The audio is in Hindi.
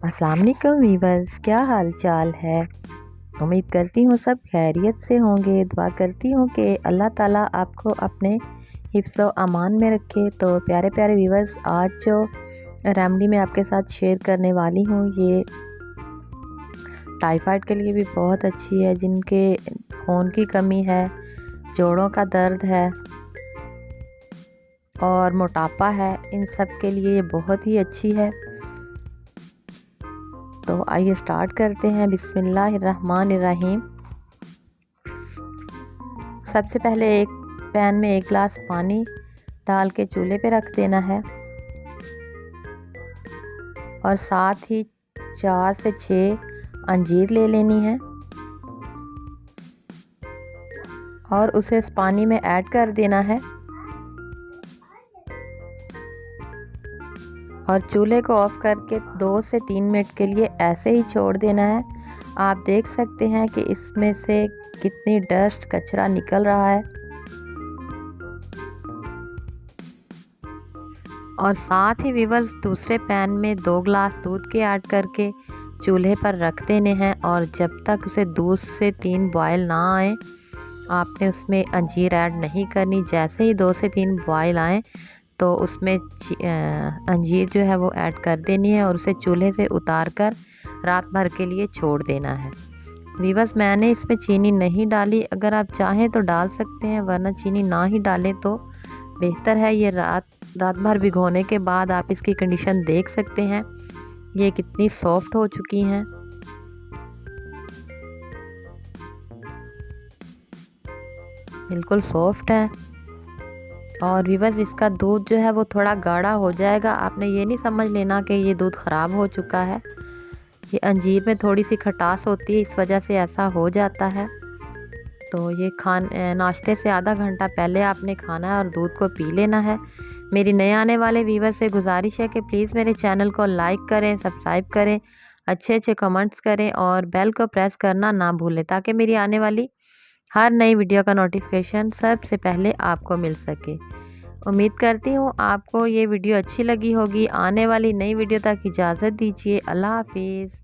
अस्सलाम वालेकुम वीवर्स, क्या हाल चाल है। उम्मीद करती हूँ सब खैरियत से होंगे। दुआ करती हूँ कि अल्लाह ताला आपको अपने हिफ्ज़ व अमान में रखे। तो प्यारे प्यारे वीवर्स, आज जो रेमेडी मैं आपके साथ शेयर करने वाली हूँ ये टाइफाइड के लिए भी बहुत अच्छी है। जिनके खून की कमी है, जोड़ों का दर्द है और मोटापा है, इन सब के लिए ये बहुत ही अच्छी है। तो आइए स्टार्ट करते हैं। बिस्मिल्लाहिर्रहमानिर्रहीम। सबसे पहले एक पैन में 1 गिलास पानी डाल के चूल्हे पे रख देना है और साथ ही 4 से 6 अंजीर ले लेनी है और उसे इस पानी में ऐड कर देना है और चूल्हे को ऑफ करके 2 से 3 मिनट के लिए ऐसे ही छोड़ देना है। आप देख सकते हैं कि इसमें से कितनी डस्ट कचरा निकल रहा है और साथ ही वीवर्स दूसरे पैन में 2 गिलास दूध के ऐड करके चूल्हे पर रख देने हैं और जब तक उसे 2 से 3 बॉयल ना आए आपने उसमें अंजीर ऐड नहीं करनी। जैसे ही 2 से 3 बॉयल आए तो उसमें अंजीर जो है वो ऐड कर देनी है और उसे चूल्हे से उतार कर रात भर के लिए छोड़ देना है। वीवर्स, मैंने इसमें चीनी नहीं डाली, अगर आप चाहें तो डाल सकते हैं, वरना चीनी ना ही डालें तो बेहतर है। ये रात भर भिगोने के बाद आप इसकी कंडीशन देख सकते हैं, ये कितनी सॉफ्ट हो चुकी हैं। बिल्कुल सॉफ्ट है और वीवर्स इसका दूध जो है वो थोड़ा गाढ़ा हो जाएगा। आपने ये नहीं समझ लेना कि ये दूध ख़राब हो चुका है। ये अंजीर में थोड़ी सी खटास होती है, इस वजह से ऐसा हो जाता है। तो ये नाश्ते से आधा घंटा पहले आपने खाना है और दूध को पी लेना है। मेरी नए आने वाले वीवर से गुजारिश है कि प्लीज़ मेरे चैनल को लाइक करें, सब्सक्राइब करें, अच्छे अच्छे कमेंट्स करें और बेल को प्रेस करना ना भूलें ताकि मेरी आने वाली हर नई वीडियो का नोटिफिकेशन सबसे पहले आपको मिल सके। उम्मीद करती हूँ आपको ये वीडियो अच्छी लगी होगी। आने वाली नई वीडियो तक इजाज़त दीजिए। अल्लाह हाफिज़।